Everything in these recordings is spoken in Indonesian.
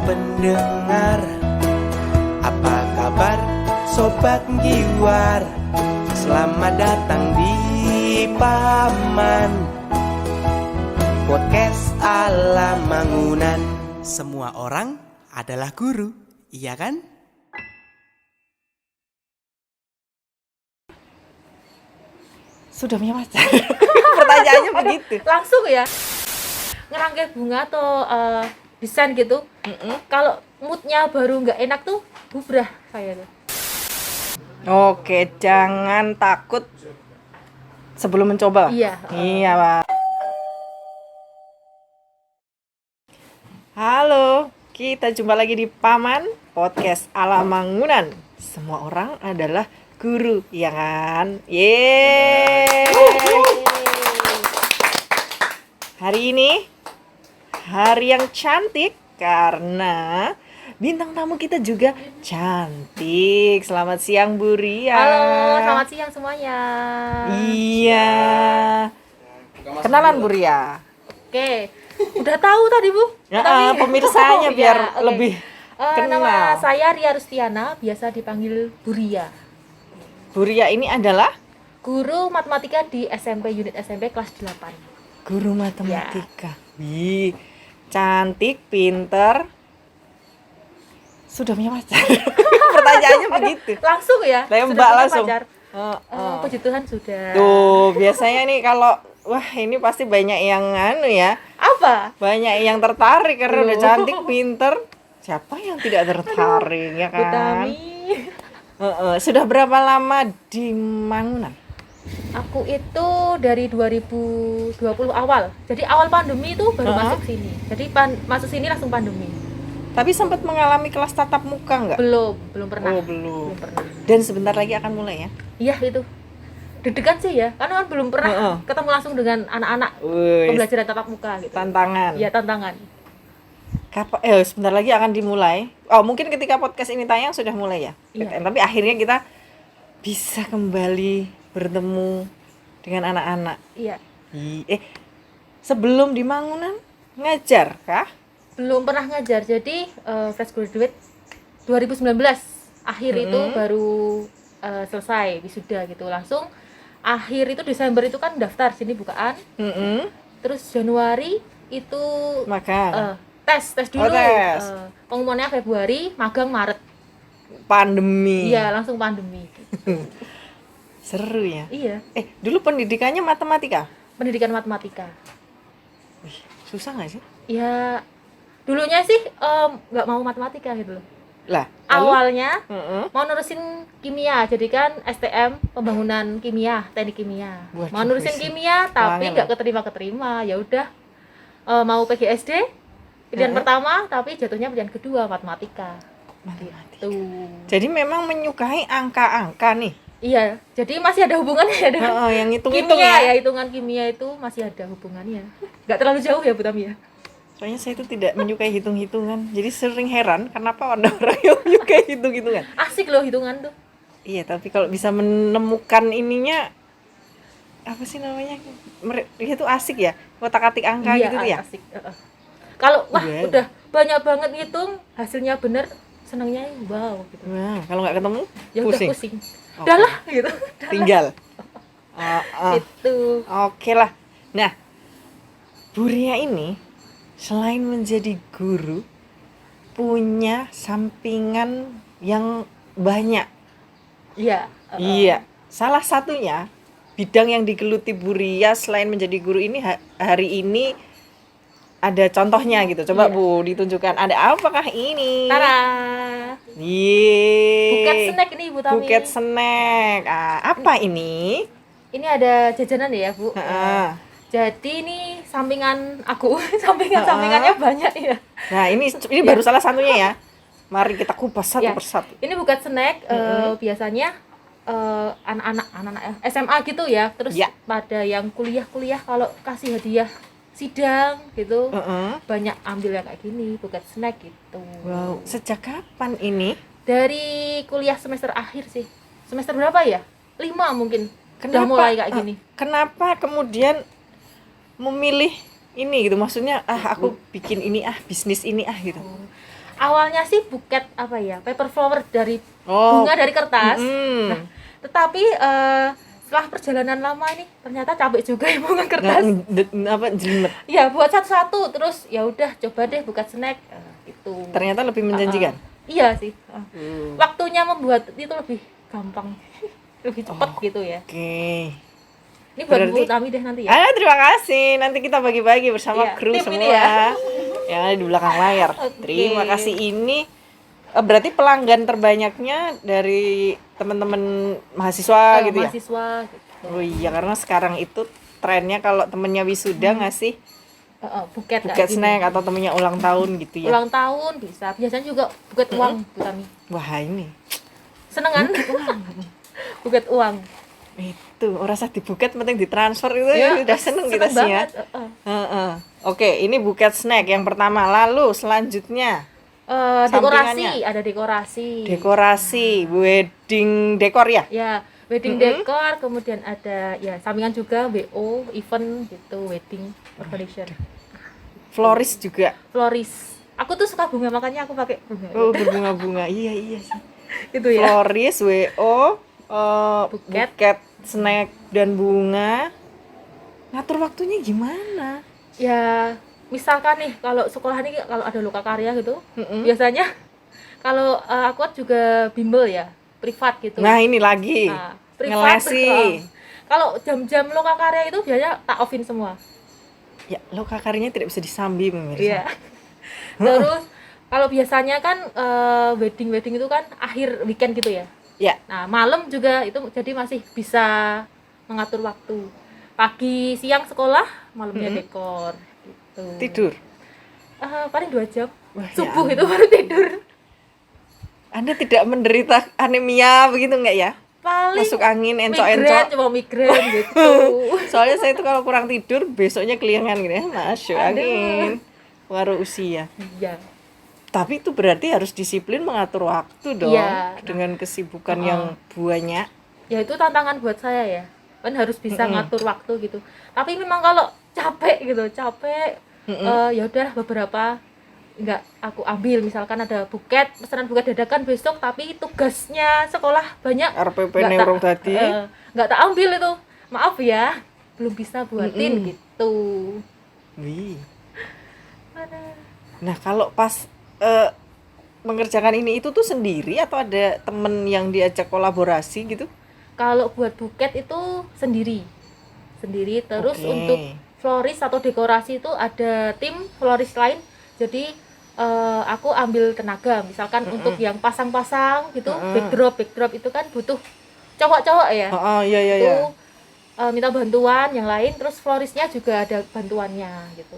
pendengar, apa kabar Sobat Giwar? Selamat datang di Paman Podcast ala Mangunan. Semua orang adalah guru, iya kan? Sudah punya pacar? Pertanyaannya begitu. Langsung ya ngerangkai bunga atau desain gitu. Kalau moodnya baru nggak enak tuh bubrah saya tuh. Oke, jangan takut sebelum mencoba. Iya. Iya, Pak. Halo, kita jumpa lagi di Paman Podcast ala Mangunan. Semua orang adalah guru, ya kan? Yeay. Hari ini hari yang cantik karena bintang tamu kita juga cantik. Selamat siang, Bu Ria. Halo, selamat siang semuanya. Iya. Kenalan, Bu Ria. Oke, udah tahu tadi Bu? Ya, Tapi- pemirsanya Oh, biar iya, oke. lebih kenal. Nama saya Ria Rustiana, biasa dipanggil Bu Ria. Bu Ria ini adalah Guru matematika di SMP unit SMP kelas 8. guru matematika. Wih, cantik, pinter. Sudah punya pacar? Pertanyaannya begitu. Langsung ya? Tembak Sudah punya langsung. pacar? Oh. Puji Tuhan sudah. Tuh, biasanya nih kalau wah ini pasti banyak yang ya, Apa? banyak yang tertarik karena udah Aduh. cantik, pinter. Siapa yang tidak tertarik ya Bu kan? Tami. Sudah berapa lama di Mangunan? Aku itu dari 2020 awal. Jadi awal pandemi itu baru masuk sini. Jadi masuk sini langsung pandemi. Tapi sempat mengalami kelas tatap muka nggak? Belum pernah. Oh, belum. Belum pernah. Dan sebentar lagi akan mulai ya? Iya itu. Deg-degan sih ya, karena kan belum pernah ketemu langsung dengan anak-anak Wih, pembelajaran tatap muka gitu. tantangan. Iya, tantangan. Sebentar lagi akan dimulai. Oh, mungkin ketika podcast ini tayang sudah mulai ya? Iya. Tapi akhirnya kita bisa kembali bertemu dengan anak-anak. Iya. Sebelum di Mangunan ngajar kah? Belum pernah ngajar. Jadi fresh graduate 2019 akhir itu baru selesai wisuda gitu. Langsung akhir itu Desember itu kan daftar sini bukaan. Terus Januari itu Makan. tes dulu. Oh, tes. Pengumumannya Februari, magang Maret. Pandemi. Iya, langsung pandemi. Seru ya. Iya, Dulu pendidikannya matematika. pendidikan matematika. Wih, susah nggak sih? Ya, dulunya sih nggak mau matematika gitu loh. Lah, lalu? Awalnya Mm-mm. mau nurusin kimia, jadi kan STM pembangunan kimia, teknik kimia. Waduh, Mau nurusin wis. kimia tapi Wangen. nggak keterima. Ya udah mau PGSD pilihan pertama, tapi jatuhnya pilihan kedua matematika. Matematika. Tuh. Jadi memang menyukai angka-angka nih. Iya, jadi masih ada hubungannya ya dengan Yang hitung-hitung kimia ya. ya, hitungan kimia itu masih ada hubungannya. Nggak terlalu jauh ya Bu Tami ya. Soalnya saya itu tidak menyukai hitung-hitungan. Jadi sering heran kenapa ada orang yang menyukai hitung-hitungan. Asik loh hitungan tuh. Iya, tapi kalau bisa menemukan ininya apa sih namanya? Itu asik ya. Kotak-atik angka Iya, gitu ya. asik. Kalau wah Wow. udah banyak banget ngitung, hasilnya bener, senangnya wow gitu. Wah, kalau nggak ketemu Ya udah pusing. pusing. Oke. Udah lah gitu. Tinggal. Itu. Oke lah. Nah, Bu Ria ini selain menjadi guru punya sampingan yang banyak. Iya. Iya. Salah satunya bidang yang digeluti Bu Ria selain menjadi guru ini hari ini ada contohnya gitu. Coba Iya. Bu ditunjukkan ada apakah ini? Tara. Yeay. Buket snack ini Bu Tami. Buket snack. Apa ini? Ini ada jajanan ya Bu. Heeh. Jadi ini sampingan aku, sampingannya banyak ya. Nah, ini baru salah satunya ya. Mari kita kupas satu Ya. persatu. Ini bukan snack, biasanya anak-anak SMA gitu ya. Terus Ya. pada yang kuliah kalau kasih hadiah sidang gitu, Heeh. banyak ambil yang kayak gini, bukan snack gitu. Wow, sejak kapan ini? Dari kuliah semester akhir sih. Semester berapa ya? 5 mungkin. Udah mulai kayak gini. Kenapa kemudian memilih ini gitu? Maksudnya aku bikin ini bisnis ini gitu. Awalnya sih buket apa ya, paper flower dari Oh. bunga dari kertas. Mm. Nah, tetapi setelah perjalanan lama ini ternyata capek juga ya bunga Nggak kertas. apa jelimet. Ya buat satu-satu, terus ya udah coba deh buka snack itu. Ternyata lebih menjanjikan. Iya sih. Waktunya membuat itu lebih gampang, lebih cepat gitu ya. Oke. Ini buat Berarti- Bu Tami deh nanti ya. Terima kasih. Nanti kita bagi-bagi bersama Iya, kru tim semua ini ya. yang ada di belakang layar. Oke. Terima kasih. Ini berarti pelanggan terbanyaknya dari teman-teman mahasiswa gitu ya? Mahasiswa gitu. Oh iya, karena sekarang itu trennya kalau temennya wisuda ngasih Buket kayak buket gini. snack atau temennya ulang tahun gitu ya. Ulang tahun bisa. Biasanya juga buket uang Bu Tami. Wah ini Seneng kan? Buket uang. itu orang usah dibuket penting ditransfer itu ya udah seneng kita sih ya. banget. Heeh. Oke, ini buket snack yang pertama. Lalu selanjutnya Dekorasi, Sampingannya. ada dekorasi. dekorasi, wedding dekor ya. Ya, wedding decor, kemudian ada ya sampingan juga WO, event gitu, wedding organization. Floris juga. Floris. Aku tuh suka bunga, makanya aku pakai bunga. Oh, berbunga-bunga. Iya sih. Gitu ya. Floris, WO, Buket. buket snack dan bunga. Ngatur waktunya gimana? Ya, misalkan nih kalau sekolah ini kalau ada loka karya gitu, Mm-mm. biasanya kalau aku kan juga bimbel ya, privat gitu. Nah, ini lagi. Nah, privat. Ngelesi. Kalau jam-jam loka karya itu biasanya tak offin semua. Ya, lo kakarnya tidak bisa disambi pemirsa. Iya. Terus kalau biasanya kan wedding itu kan akhir weekend gitu ya. Ya. Nah, malam juga itu jadi masih bisa mengatur waktu. Pagi, siang sekolah, malamnya dekor gitu. Tidur. Paling 2 jam. Wah, ya Subuh itu baru tidur. Anda tidak menderita anemia begitu enggak ya? Paling Masuk angin, migren, encok-encok. cuma migren gitu. Soalnya saya itu kalau kurang tidur besoknya keliangan gitu ya, masuk Aduh. angin. Waru usia. Iya. Tapi itu berarti harus disiplin mengatur waktu dong. Iya. Dengan kesibukan yang banyak. Ya itu tantangan buat saya ya. Kan harus bisa ngatur waktu gitu. Tapi memang kalau capek gitu, ya udahlah beberapa enggak aku ambil, misalkan ada buket, pesanan buket dadakan besok tapi tugasnya sekolah banyak. RPP Nggak neurong tadi. Enggak tak ambil itu. Maaf ya, belum bisa buatin gitu. Wih. Aduh. Nah, kalau pas mengerjakan ini itu tuh sendiri atau ada temen yang diajak kolaborasi gitu? Kalau buat buket itu sendiri terus Oke. untuk floris atau dekorasi itu ada tim floris lain, jadi aku ambil tenaga misalkan untuk yang pasang-pasang gitu, backdrop itu kan butuh cowok-cowok ya, Oh, iya. itu minta bantuan yang lain, terus florisnya juga ada bantuannya gitu,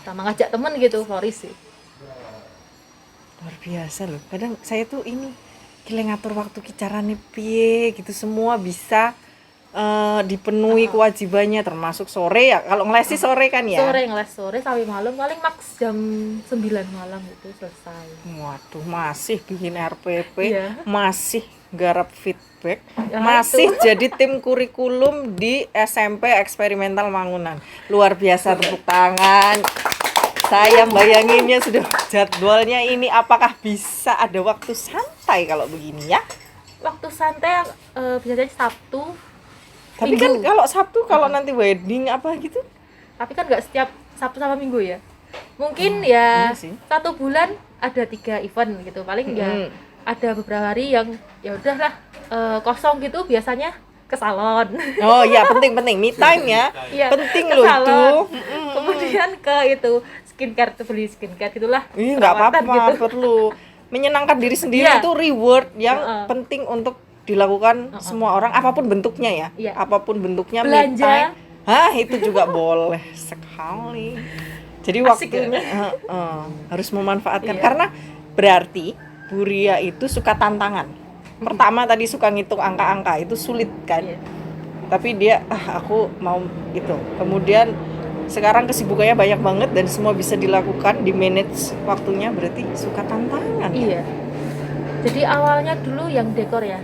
sama ngajak temen gitu floris sih. Luar biasa loh. Kadang saya tuh ini gila ngatur waktu kicarane piye gitu, semua bisa dipenuhi kewajibannya termasuk sore ya. Kalau ngelesi sore kan ya. Sore ngeles sore sampai malam, paling maks jam 9 malam itu selesai. Waduh, masih bikin RPP, Iya. masih garap feedback, Ya, masih jadi tim kurikulum di SMP Eksperimental Mangunan. Luar biasa, tepuk tangan. Saya bayanginnya sudah jadwalnya ini, apakah bisa ada waktu santai kalau begini ya? Waktu santai biasanya Sabtu, Tapi Minggu. kan kalau Sabtu kalau nanti wedding apa gitu, tapi kan nggak setiap Sabtu sama Minggu ya. Mungkin ya iya sih. 1 bulan ada 3 event gitu, paling ya ada beberapa hari yang ya udahlah kosong gitu, biasanya ke salon. Oh ya, penting me time ya. Iya, Penting ke loh salon. itu. Kemudian ke itu skincare, tuh beli skincare gitulah. Nggak perawatan apa-apa, gitu. perlu menyenangkan diri sendiri. Iya. Itu reward yang penting untuk dilakukan semua orang, apapun bentuknya ya. Iya. Apapun bentuknya, me Belanja. time. Hah, itu juga boleh sekali. Jadi Asik waktunya ya? harus memanfaatkan, Iya. karena berarti Bu Ria itu suka tantangan. Pertama tadi suka ngitung angka-angka, itu sulit kan. Iya. Tapi dia aku mau itu. Kemudian sekarang kesibukannya banyak banget dan semua bisa dilakukan, di manage waktunya, berarti suka tantangan. Iya. Jadi awalnya dulu yang dekor ya.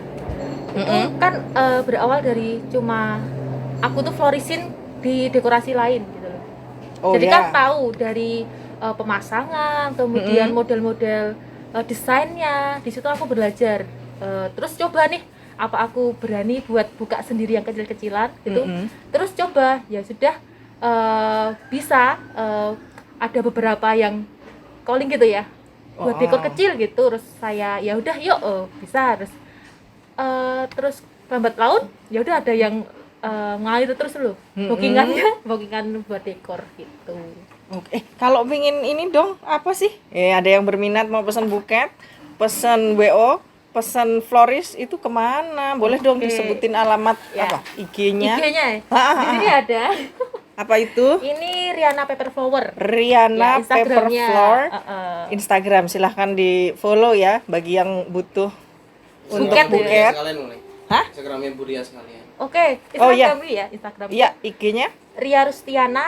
Itu kan berawal dari cuma aku tuh florisin di dekorasi lain gitu loh. Oh, Jadi ya. kan tahu dari pemasangan, kemudian model-model desainnya. Di situ aku belajar. Terus coba nih, apa aku berani buat buka sendiri yang kecil-kecilan gitu. Terus coba, ya sudah bisa ada beberapa yang calling gitu ya, buat dekor kecil gitu. Terus saya ya udah yuk, bisa. Terus lambat laun ya udah ada yang ngalir terus loh, bookingan buat dekor gitu. Oke, kalau pingin ini dong, apa sih? Ada yang berminat mau pesan buket, pesan WO, pesan florist itu kemana? Boleh dong disebutin alamat Ya. apa? IG-nya? IG-nya ya? Di sini ada. Apa itu? Ini Riana Paper Flower. Riana Ya, Paper Instagramnya. Floor Instagram, silahkan di follow ya bagi yang butuh untuk Buket ya? buket. Sekalian mulai. Hah? Instagramnya Buria sekalian. Oke, Oh, iya. Instagram dulu ya, Instagram. Iya, IG-nya. Ria Rustiana,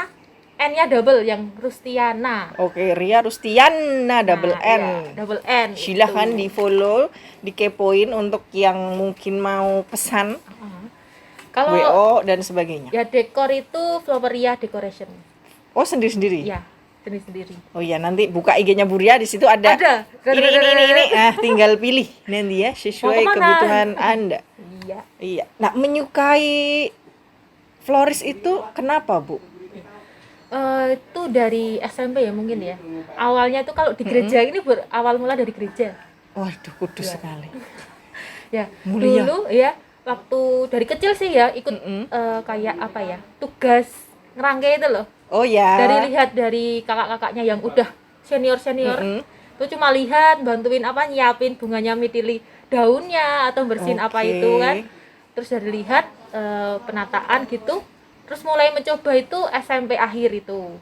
N-nya double yang Rustiana. Oke, Ria Rustiana double Nah, N. iya, double N. Silahkan itu. di follow, dikepoin untuk yang mungkin mau pesan Kalau WO dan sebagainya. ya dekor itu Floweria Decoration. Oh, sendiri-sendiri. Ya, sendiri. Oh iya, nanti buka IG-nya Buria, di situ ada. Ada. Ini. Tinggal pilih nanti ya sesuai Mau kemana? kebutuhan Anda. Iya. Iya. Nah, menyukai florist itu kenapa, Bu? Itu dari SMP ya mungkin ya. Awalnya itu kalau di gereja ini awal mula dari gereja. Waduh, kudus sekali. Ya, Mulia. dulu ya waktu dari kecil sih ya ikut kayak apa ya? Tugas ngerangkai itu loh. Oh ya. Dari lihat dari kakak-kakaknya yang udah senior-senior. Itu cuma lihat, bantuin apa nyiapin bunganya, mitili daunnya atau bersihin apa Oke. itu kan. Terus dari lihat penataan gitu. Terus mulai mencoba itu SMP akhir itu.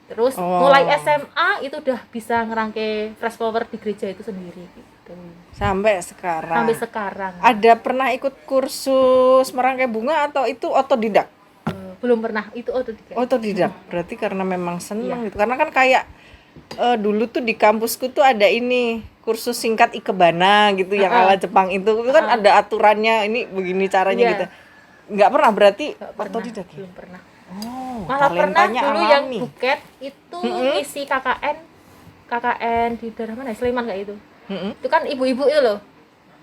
Terus mulai SMA itu udah bisa ngerangkai fresh flower di gereja itu sendiri gitu. Sampai sekarang. Sampai sekarang. Ada pernah ikut kursus merangkai bunga atau itu otodidak? Belum pernah, itu otodidak. Otodidak. Berarti karena memang senang gitu. Karena kan kayak dulu tuh di kampusku tuh ada ini kursus singkat ikebana gitu yang ala Jepang itu kan ada aturannya, ini begini caranya Iya. gitu. Nggak pernah berarti Nggak pernah, otodidak ya? belum pernah. Oh, Malah pernah talentanya dulu yang alami. buket itu ngisi KKN di daerah mana ya? Sleman kayak itu. Itu kan ibu-ibu itu loh.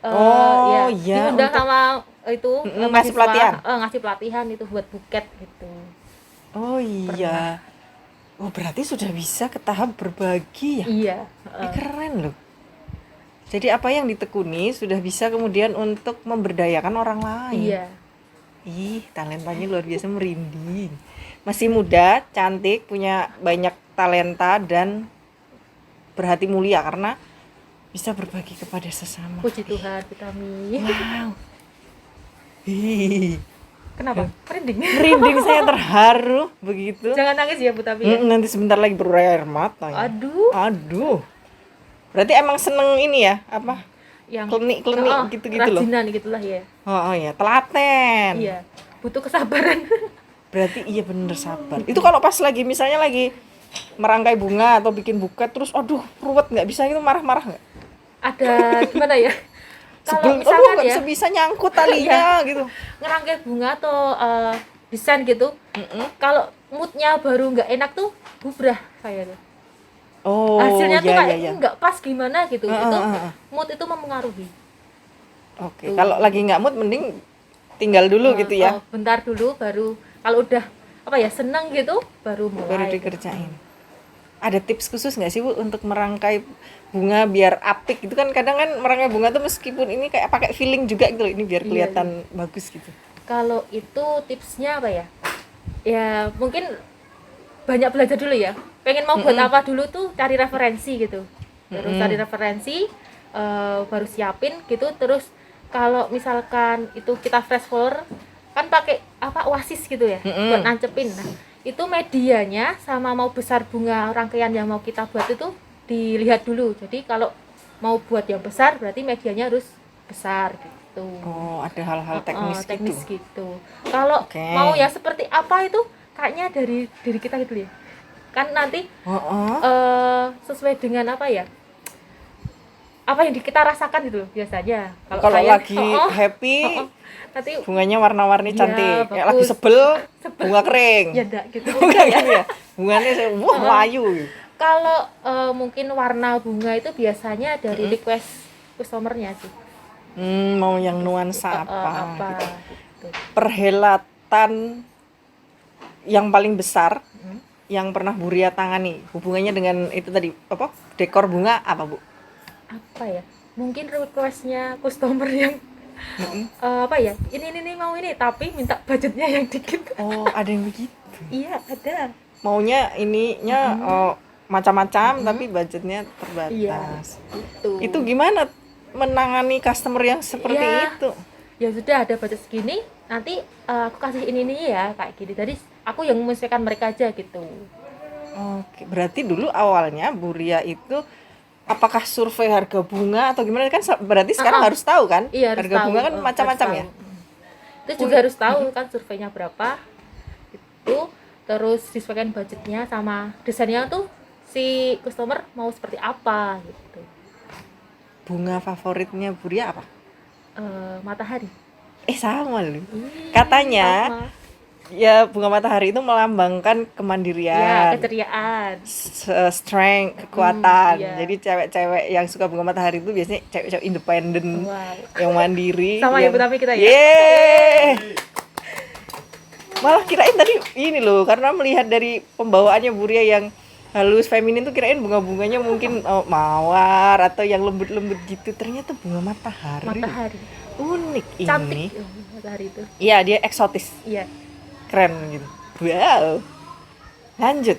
Oh, iya, diundang untuk- sama itu ngasih mahasiswa, pelatihan? ngasih pelatihan itu buat buket gitu. Oh iya. Oh, berarti sudah bisa ke tahap berbagi ya? Iya. Keren loh. Jadi apa yang ditekuni sudah bisa kemudian untuk memberdayakan orang lain. Iya. Ih, talentanya luar biasa, merinding. Masih muda, cantik, punya banyak talenta dan berhati mulia karena bisa berbagi kepada sesama. Puji Tuhan, kita amin. Wow. Ih, Kenapa? Merinding. merinding, saya terharu begitu. Jangan nangis ya Bu Tapi ya. Nanti sebentar lagi berair mata ya. Aduh, Berarti emang seneng ini ya, apa? yang Klinik gitu-gitu loh. rajinan gitulah ya. Oh ya, telaten. Iya. Butuh kesabaran. Berarti iya bener sabar. Itu kalau pas lagi misalnya lagi merangkai bunga atau bikin buket terus aduh ruwet nggak bisa gitu, marah-marah nggak? Ada gimana ya? Kalau Sebel, misalkan nggak ya bisa nyangkut talinya gitu. ngerangkai bunga atau desain gitu, kalau moodnya baru nggak enak tuh bubrah saya tuh. Oh, Hasilnya tuh ya, kayak ya, ya. nggak pas gimana gitu. Itu Heeh. mood itu mempengaruhi. Oke, kalau lagi nggak mood mending tinggal dulu gitu ya. Bentar dulu baru kalau udah apa ya seneng gitu baru mulai. Baru dikerjain. Ada tips khusus nggak sih Bu untuk merangkai bunga biar apik gitu kan? Kadang kan merangkai bunga tuh meskipun ini kayak pakai feeling juga gitu loh, ini biar kelihatan bagus gitu. Kalau itu tipsnya apa ya? Ya mungkin banyak belajar dulu ya. Pengen mau buat apa dulu tuh cari referensi gitu. Terus cari referensi, baru siapin gitu. Terus kalau misalkan itu kita fresh flower kan pakai apa wasis gitu ya buat nancepin. Nah itu medianya sama mau besar bunga rangkaian yang mau kita buat itu dilihat dulu. Jadi kalau mau buat yang besar berarti medianya harus besar gitu. Oh, ada hal-hal teknis, gitu. Kalau Oke. mau ya seperti apa itu kayaknya dari diri kita gitu ya. Kan nanti sesuai dengan apa ya? Apa yang kita rasakan gitu loh biasanya. Kalau saya- lagi happy nanti bunganya warna-warni Iya, cantik. Kayak lagi bagus. sebel bunga kering. ya enggak gitu. Bukan gitu ya. Bunganya saya layu gitu. Kalau mungkin warna bunga itu biasanya dari request customernya sih. Mau yang nuansa apa? Apa Gitu. gitu. Perhelatan yang paling besar yang pernah Bu Ria tangani hubungannya dengan itu tadi apa? Dekor bunga apa, Bu? Apa ya? Mungkin requestnya customer yang apa ya? Ini mau ini tapi minta budgetnya yang dikit. Oh, ada yang begitu. Iya, ada. Maunya ininya macam-macam tapi budgetnya terbatas. Iya, Itu gimana menangani customer yang seperti Ya. itu? Ya sudah ada budget segini, nanti aku kasih ini ya kayak gini. Jadi aku yang menyesuaikan mereka aja gitu. Oke, berarti dulu awalnya Bu Ria itu apakah survei harga bunga atau gimana kan berarti sekarang harus tahu kan? Iya, harus Harga tahu. bunga kan Harus macam-macam tahu. ya. Itu juga harus tahu kan surveinya berapa. Itu terus disesuaikan budgetnya sama desainnya tuh si customer mau seperti apa gitu. Bunga favoritnya Bu Ria apa? Matahari. Sama loh. Katanya Sama. ya bunga matahari itu melambangkan Ya, kemandirian, keceriaan. strength, kekuatan. iya. Jadi cewek-cewek yang suka bunga matahari itu biasanya cewek-cewek independen, Wow. yang mandiri. Sama ya, yang... Bu, tapi kita ya. Yeay! Malah kirain tadi ini loh, karena melihat dari pembawaannya Bu Ria yang halus feminin tuh kirain bunga-bunganya mungkin mawar atau yang lembut-lembut gitu. Ternyata bunga matahari. Matahari. Unik Cantik ini. matahari itu. Iya, dia eksotis. Iya. Keren gitu. Wow. Lanjut.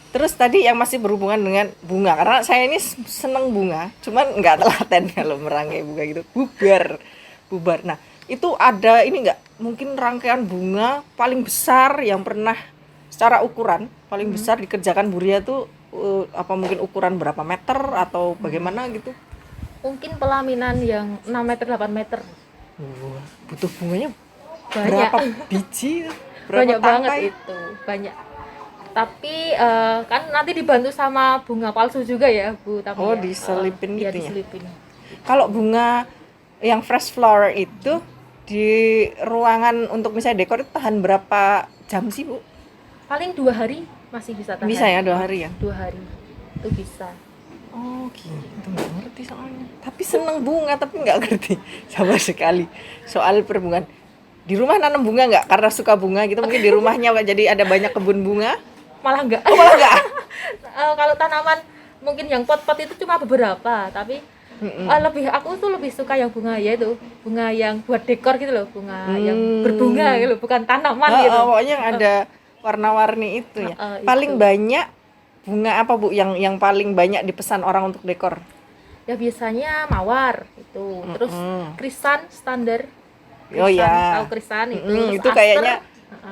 Terus tadi yang masih berhubungan dengan bunga, karena saya ini seneng bunga, cuman nggak telaten kalau merangkai bunga gitu. Bubar. Nah, itu ada ini nggak? Mungkin rangkaian bunga paling besar yang pernah secara ukuran paling besar dikerjakan Bu Ria tuh apa mungkin ukuran berapa meter atau bagaimana gitu? Mungkin pelaminan yang 6 meter 8 meter. Wah, butuh bunganya Banyak. berapa biji? Berapa Banyak banget tangkai? itu, banyak. Tapi kan nanti dibantu sama bunga palsu juga ya, Bu. Tapi Oh, ya, diselipin iya, gitu ya? diselipin. Kalau bunga yang fresh flower itu di ruangan untuk misalnya dekor itu tahan berapa jam sih, Bu? Paling 2 hari masih bisa tahan. Bisa ya 2 hari ya? 2 hari itu bisa. Oh gitu, nggak ngerti soalnya. Tapi seneng bunga, tapi nggak ngerti sama sekali soal perbungaan. Di rumah nanam bunga nggak? Karena suka bunga gitu, mungkin di rumahnya jadi ada banyak kebun bunga. Malah enggak. Oh malah nggak? Kalau tanaman mungkin yang pot-pot itu cuma beberapa, tapi aku tuh lebih suka yang bunga ya itu, bunga yang buat dekor gitu loh, bunga yang berbunga gitu, bukan tanaman gitu. Pokoknya yang ada warna-warni itu ya. Paling itu. banyak bunga apa, Bu, yang paling banyak dipesan orang untuk dekor? Ya biasanya mawar itu, terus krisan standar. Oh ya. Tahu krisan itu. Itu aster, kayaknya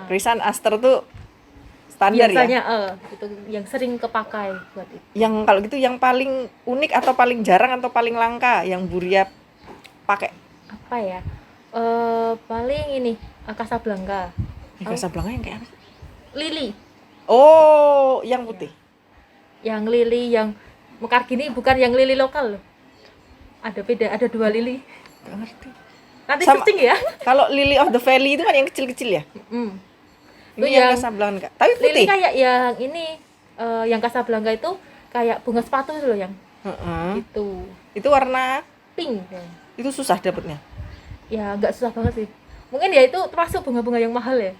krisan aster tuh standar biasanya ya. itu yang sering kepakai buat itu. Yang kalau gitu yang paling unik atau paling jarang atau paling langka yang Bu Ria pakai? Apa ya? Paling ini Casablanca. Casablanca yang kayak apa sih? Lili. Oh, yang putih. Yang lili yang mekar gini bukan yang lili lokal loh. Ada beda, ada 2 lili. Gak ngerti. Nanti Sama- searching ya. Kalau Lily of the Valley itu kan yang kecil-kecil ya? Ini Itu yang yang Casablanca. Tapi lili putih. kayak yang ini yang Casablanca itu kayak bunga sepatu itu loh yang Heeh. itu Itu warna pink. itu susah dapetnya. Ya nggak susah banget sih. Mungkin ya itu termasuk bunga-bunga yang mahal ya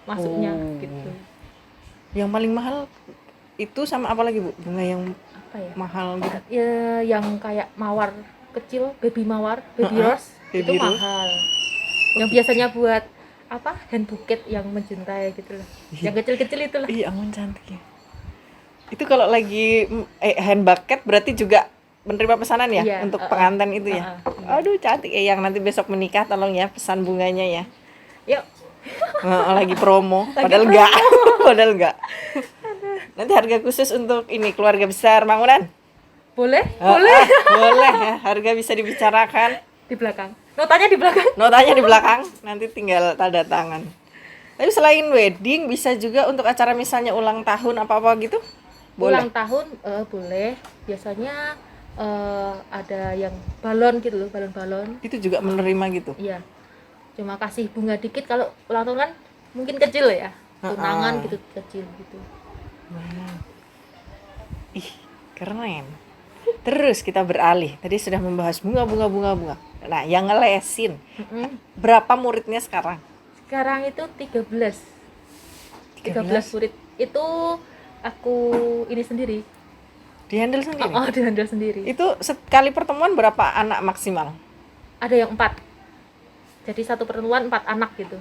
masuknya gitu. Yang paling mahal itu sama apa lagi, Bu? Bunga yang Apa ya? mahal gitu. Ya yang kayak mawar kecil, baby mawar, baby rose Baby itu rose. mahal. Yang biasanya buat apa? Hand bouquet yang mencintai gitu loh. Yang kecil-kecil itu lah. Iya, ampun cantik ya. Itu kalau lagi hand bucket berarti juga menerima pesanan ya Iya, untuk pengantin itu ya. iya. Aduh, cantik ya, yang nanti besok menikah tolong ya pesan bunganya ya. Yuk. Lagi promo, padahal enggak. Padahal enggak. Nanti harga khusus untuk ini keluarga besar Mangunan. Boleh? Boleh ya, harga bisa dibicarakan. Di belakang. Notanya di belakang. Notanya di belakang, nanti tinggal tanda tangan. Tapi selain wedding bisa juga untuk acara misalnya ulang tahun apa-apa gitu? Boleh. Ulang tahun boleh. Biasanya ada yang balon gitu loh, balon-balon. Itu juga menerima gitu. Iya. Cuma kasih bunga dikit kalau ulang tahun kan mungkin kecil ya. Tunangan gitu kecil gitu. Ih, keren. Terus kita beralih. Tadi sudah membahas bunga. Nah, yang ngelesin. Berapa muridnya sekarang? Sekarang itu 13 murid. Itu aku ini sendiri. Dihandle sendiri? Oh, dihandle sendiri. Itu sekali pertemuan berapa anak maksimal? Ada yang 4. Jadi satu pertemuan 4 anak gitu.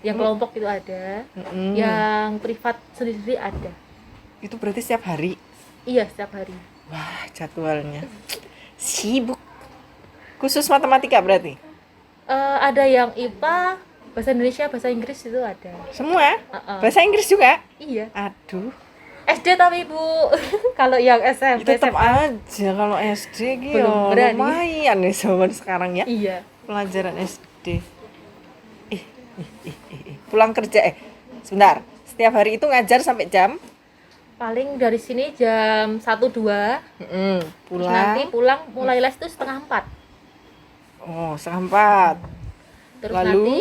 Yang kelompok itu ada. Yang privat sendiri ada. Itu berarti setiap hari? Iya, setiap hari. Wah, jadwalnya sibuk. Khusus matematika berarti? Ada yang IPA, bahasa Indonesia, bahasa Inggris itu ada. Semua? Bahasa Inggris juga? Iya. Aduh. SD tapi Bu. Kalau yang SMP, Tetap SMA, aja kalau SD gitu Belum berani. lumayan nih zaman sekarang ya. iya. Pelajaran SD. Pulang kerja sebentar. Setiap hari itu ngajar sampai jam? Paling dari sini jam 1-2. Pulang. Nanti pulang mulai les itu 3:30. Oh, 3:30. Terus Lalu? nanti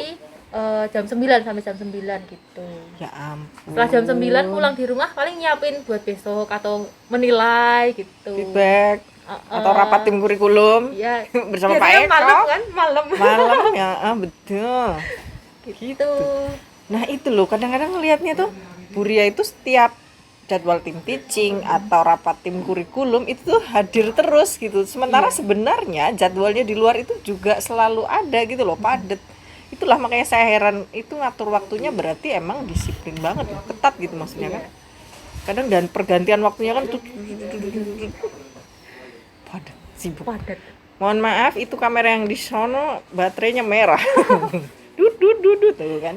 jam 9 sampai jam 9 gitu. Ya ampun. Setelah jam 9 pulang di rumah paling nyiapin buat besok atau menilai gitu. Feedback atau rapat tim kurikulum Iya. bersama Pak Biasanya Eko. malam kan, malam. Malam ya, betul. Gitu. Nah itu loh, kadang-kadang ngelihatnya tuh Buria itu setiap jadwal tim teaching atau rapat tim kurikulum itu tuh hadir terus gitu. Sementara sebenarnya jadwalnya di luar itu juga selalu ada gitu loh, padat. Itulah makanya saya heran, itu ngatur waktunya berarti emang disiplin banget, ketat gitu maksudnya kan. Kadang dan pergantian waktunya kan tuh padat, sibuk. Padat. Mohon maaf, itu kamera yang di sono baterainya merah. Dudut tuh kan.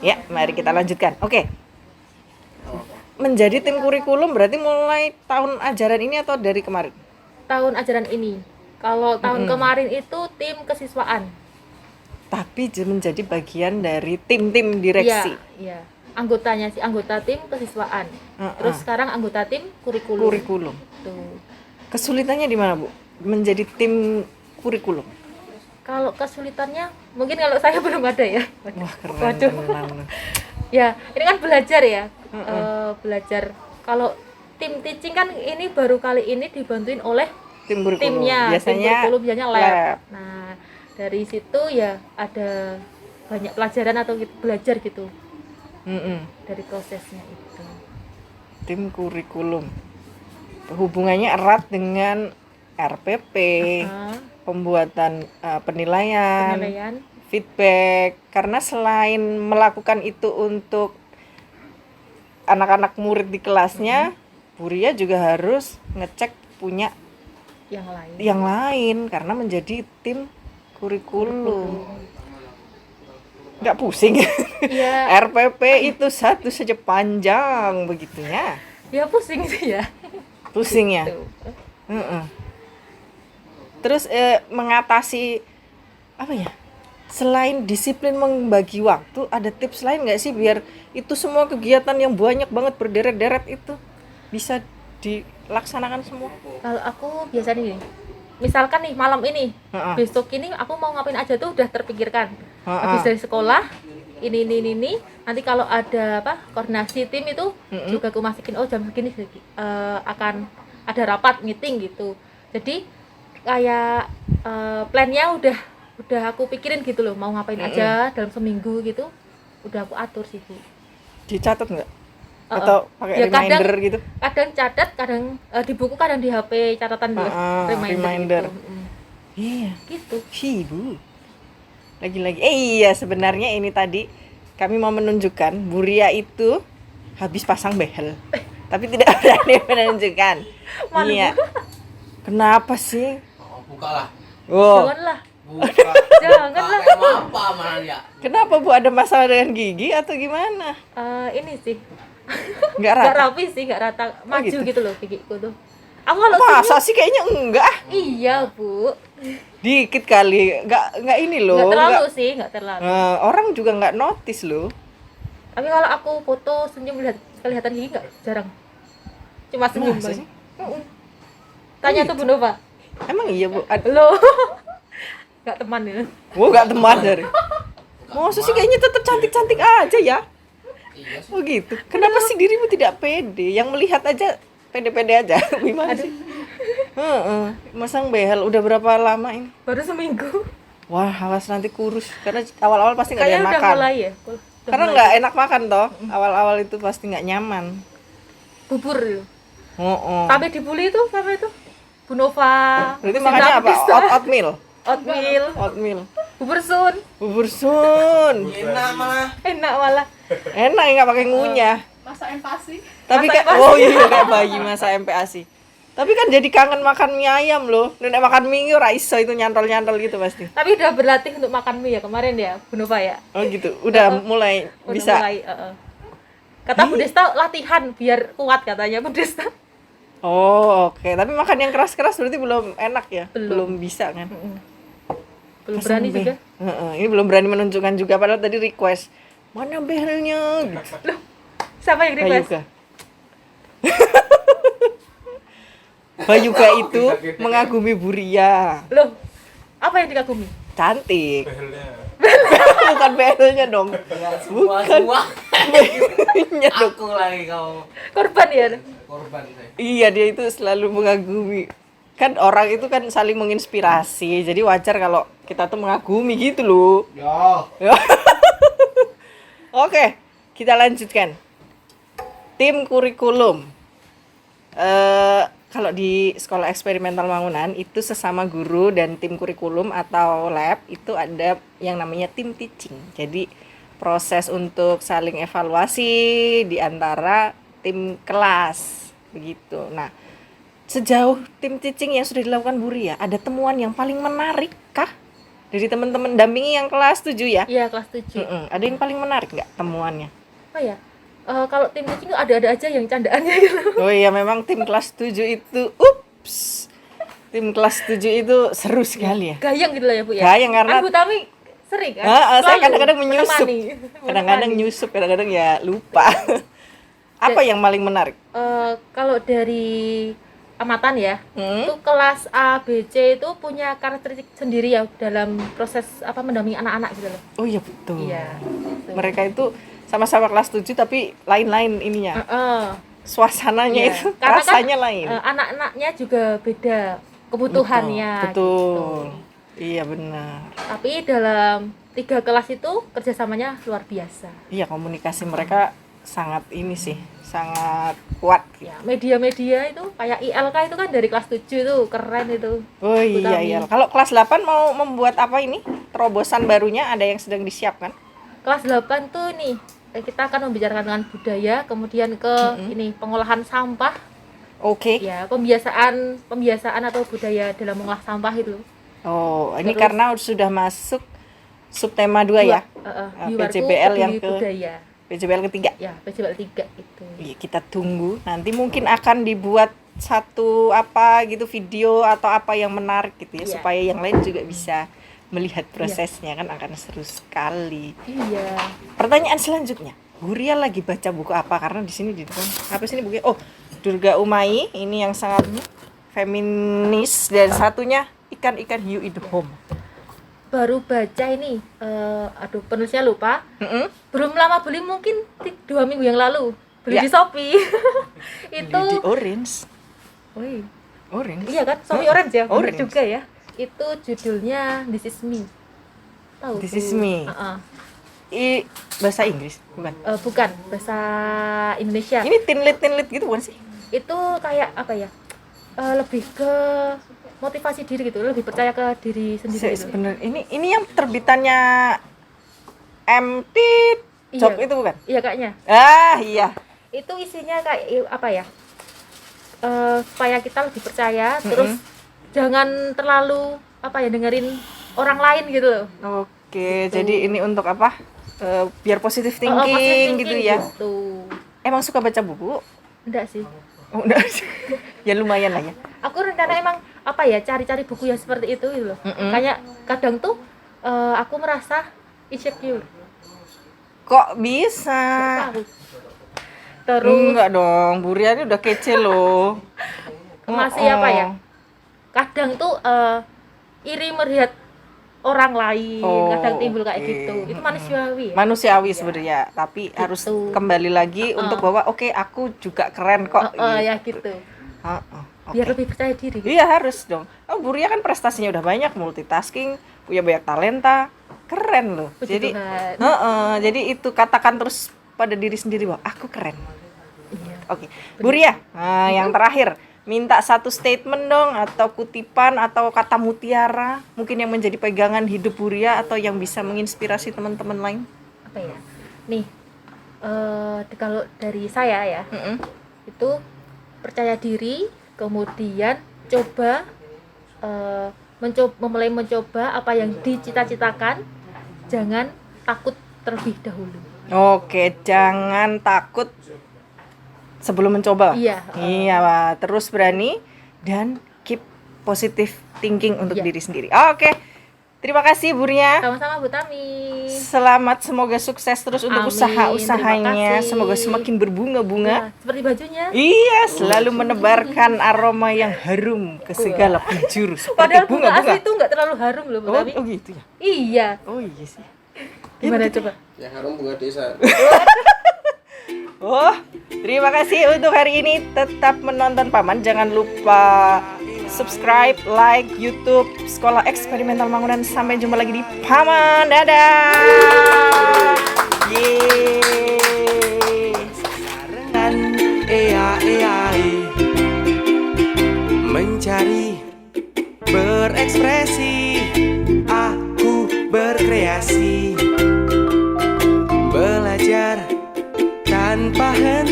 Ya, mari kita lanjutkan. Oke. Menjadi tim kurikulum berarti mulai tahun ajaran ini atau dari kemarin? Tahun ajaran ini. Kalau tahun kemarin itu tim kesiswaan. Tapi menjadi bagian dari tim-tim direksi. Iya. Anggotanya sih anggota tim kesiswaan. Terus sekarang anggota tim kurikulum. Kurikulum. Tuh. Kesulitannya di mana, Bu? Menjadi tim kurikulum. Kalau kesulitannya mungkin kalau saya belum ada ya. Wah, keren. Waduh. Tenan. Ya, ini kan belajar ya. Belajar. Kalau tim teaching kan ini baru kali ini dibantuin oleh Tim kurikulum. timnya. Biasanya tim kurikulum biasanya lab. lab. Nah, dari situ ya ada banyak pelajaran atau belajar gitu dari prosesnya itu. Tim kurikulum. Hubungannya erat dengan RPP, pembuatan penilaian, feedback. Karena selain melakukan itu untuk anak-anak murid di kelasnya, Buria juga harus ngecek punya yang lain karena menjadi tim kurikulum. Nggak pusing. Iya. RPP itu satu saja panjang begitunya. Ya pusing sih ya. Pusing ya. Tuh. Terus mengatasi apa ya? Selain disiplin membagi waktu, ada tips lain nggak sih biar itu semua kegiatan yang banyak banget berderet-deret itu bisa dilaksanakan semua? Kalau aku biasanya nih, misalkan nih malam ini, besok ini aku mau ngapain aja tuh udah terpikirkan. Habis dari sekolah, ini. Nanti kalau ada koordinasi tim itu juga aku masukin, jam segini akan ada rapat meeting gitu. Jadi kayak plannya udah aku pikirin gitu loh, mau ngapain aja dalam seminggu gitu, udah aku atur sih Bu. Dicatat nggak? Atau pakai reminder gitu? Kadang catat, kadang di buku, kadang di HP catatan dulu, reminder. Gitu. Iya. Gitu. Bu. Lagi-lagi. Iya, sebenarnya ini tadi kami mau menunjukkan Buria itu habis pasang behel, tapi tidak berani menunjukkan. Iya. Kenapa sih? Bukalah. Janganlah. Buka. Janganlah. Apa mana ya? Kenapa Bu, ada masalah dengan gigi atau gimana? Ini sih Nggak nggak rata? rapi sih, nggak rata, maju gitu? gitu loh gigiku tuh. Aku kalau Masa sih kayaknya enggak? iya Bu, Dikit kali, nggak ini loh. nggak terlalu nggak- sih, nggak terlalu. orang juga nggak notice loh. Tapi kalau aku foto senyum lihat kelihatan gigi nggak, jarang. Cuma senyum Masa paling. sih? Tanya tuh Bu Nova. Emang iya Bu? Loh. Nggak teman ya. Nggak teman dari. Masa sih kayaknya tetap cantik-cantik aja ya? Iya sih. Oh gitu. Kenapa sih dirimu tidak pede? Yang melihat aja pede-pede aja. Gimana sih? Masang behel udah berapa lama ini? Baru seminggu. Wah, awas nanti kurus karena awal-awal pasti nggak ada Kayaknya yang udah makan. mulai ya. Karena nggak enak makan toh. Awal-awal itu pasti nggak nyaman. bubur itu. Oh. Sampai dibully itu sampai itu. Bu Nova. Berarti makannya apa? Oatmeal. Oatmeal. Bubur sun. Bubur sun. Enak malah. Enak malah. Enak ya nggak pakai ngunyah. Masa empasi. Tapi Masa kan oh iya kayak bayi masa MPASI. Tapi kan jadi kangen makan mie ayam loh. Nenek makan mie ora iso itu nyantol-nyantol gitu pasti. Tapi udah berlatih untuk makan mie ya kemarin ya, Bu Nova ya. Oh gitu. Udah mulai Udah bisa. mulai, Kata Bu Desta latihan biar kuat katanya Bu Desta. Oh, oke. Tapi makan yang keras-keras berarti belum enak ya? Belum. Bisa kan? Belum berani Pasang juga. Ini belum berani menunjukkan juga padahal tadi request. Mana behelnya gitu. Siapa yang request? Bayuga. Bayuga itu mengagumi Buria. Loh, apa yang dikagumi? Cantik. Bukan behelnya dong. Bukan. Behelnya dong. Aku lagi kau Korban ya? korban saya. Iya, dia itu selalu mengagumi. Kan orang itu kan saling menginspirasi. Jadi wajar kalau kita tuh mengagumi gitu loh. Yo. Oke, kita lanjutkan. Tim kurikulum. Kalau di sekolah eksperimental Mangunan itu sesama guru dan tim kurikulum atau lab itu ada yang namanya tim teaching. Jadi proses untuk saling evaluasi di antara tim kelas begitu. Nah, sejauh tim teaching yang sudah dilakukan Bu Ria, ada temuan yang paling menarik kah dari teman-teman dampingi yang kelas 7 ya? Iya, kelas 7. Ada yang paling menarik nggak temuannya? Oh ya. Kalau tim teaching tuh ada-ada aja yang candaannya gitu. Oh iya, memang tim kelas 7 itu tim kelas 7 itu seru sekali ya. Gayang gitu lah ya, Bu ya. Gayang karena- kan Bu Tami sering kan? Saya Selalu kadang-kadang menyusup. menemani. Kadang-kadang nyusup, kadang-kadang ya lupa. Apa yang paling menarik? Kalau dari amatan ya, Hmm? itu kelas A, B, C itu punya karakteristik sendiri ya dalam proses mendampingi anak-anak gitu loh. Oh iya betul. Iya. Gitu. Mereka itu sama-sama kelas 7 tapi lain-lain ininya. Suasananya Iya. itu Karena rasanya kan, lain. anak-anaknya juga beda kebutuhannya. Betul. Gitu. Iya benar. Tapi dalam 3 kelas itu kerjasamanya luar biasa. Iya, komunikasi mereka sangat ini sih, sangat kuat. Ya, media-media itu kayak ILK itu kan dari kelas 7 itu keren itu. Oh iya Utami. iya. Kalau kelas 8 mau membuat apa ini? Terobosan barunya ada yang sedang disiapkan? Kelas 8 tuh nih kita akan membicarakan dengan budaya, kemudian ke ini pengolahan sampah. Oke. Ya, pembiasaan atau budaya dalam mengolah sampah itu. Oh, ini Terus- karena sudah masuk subtema 2 ya. Yuwarku PJBL yang Peduli ke- budaya. PJBL ketiga. Ya, PJBL 3 itu. Iya, kita tunggu. Nanti mungkin akan dibuat satu apa gitu video atau apa yang menarik gitu ya, Iya. supaya yang lain juga bisa melihat prosesnya, kan akan seru sekali. Iya. Pertanyaan selanjutnya, Bu Ria lagi baca buku apa? Karena di sini di depan apa sih ini bukunya? Oh, Durga Umay, ini yang sangat feminis, dan satunya Ikan-ikan Hiu in the Home. Baru baca ini penulisnya lupa. Belum lama beli, mungkin 2 minggu yang lalu. Beli Ya. di Shopee. Itu Di Orange. Woi, Orange. iya kan? Shopee Orange ya, bener Orange. juga ya. Itu judulnya This Is Me. Tahu? This Bu? Is Me. Bahasa Inggris, bukan? Bukan, bahasa Indonesia. Ini tinlit gitu bukan sih? Itu kayak apa ya? Lebih ke motivasi diri gitu, lebih percaya ke diri sendiri gitu. Sebenarnya ini yang terbitannya MT Job Iya. itu bukan? Iya kayaknya. Ah, iya. Itu isinya kayak apa ya? Supaya kita lebih percaya, terus jangan terlalu dengerin orang lain gitu loh. Oke, jadi ini untuk apa? Biar positive thinking, Positive gitu thinking ya. gitu. Emang suka baca buku? Enggak sih. Oh, udah. Ya lumayan lah ya. Aku rencana emang cari-cari buku yang seperti itu gitu loh. Kayak kadang tuh aku merasa insecure. Kok bisa? Tahu. Terus Enggak dong, Bu Ria ini udah kece loh. masih apa ya? Kadang tuh iri melihat orang lain, Oh, kadang timbul kayak oke. gitu. Itu manusiawi ya. Manusiawi sebenarnya, tapi harus kembali lagi untuk bahwa oke, aku juga keren kok. Ya gitu. Heeh, oke. Biar lebih percaya diri. Iya harus dong. Oh, Bu Ria kan prestasinya udah banyak, multitasking, punya banyak talenta, keren loh. Puji Jadi, Tuhan. jadi itu katakan terus pada diri sendiri bahwa aku keren. Iya. Oke, Bu Ria, yang terakhir, minta satu statement dong, atau kutipan, atau kata mutiara, mungkin yang menjadi pegangan hidup Bu Ria atau yang bisa menginspirasi teman-teman lain. Apa ya? Nih, kalau dari saya ya, itu percaya diri, kemudian coba mulai mencoba apa yang dicita-citakan, jangan takut terlebih dahulu. Oke, jangan takut sebelum mencoba. Iya. Iya, Pak. Terus berani dan keep positive thinking untuk Iya. diri sendiri. Oke. Terima kasih Bu Ria. Sama-sama Bu Tami. Selamat, semoga sukses terus untuk Amin, usaha-usahanya. terima kasih. Semoga semakin berbunga-bunga. Nah, seperti bajunya. Iya, selalu menebarkan aroma yang harum ke segala penjuru seperti Padahal bunga bunga-bunga. asli itu nggak terlalu harum loh Bu Tami. Oh gitu ya. Iya. Oh iya sih. Gimana coba? Yang harum bunga desa. Oh, terima kasih untuk hari ini. Tetap menonton Paman. Jangan lupa subscribe, like YouTube Sekolah Eksperimental Mangunan. Sampai jumpa lagi di Paman. Dadah. Yeay. Sarengan ea mencari berekspresi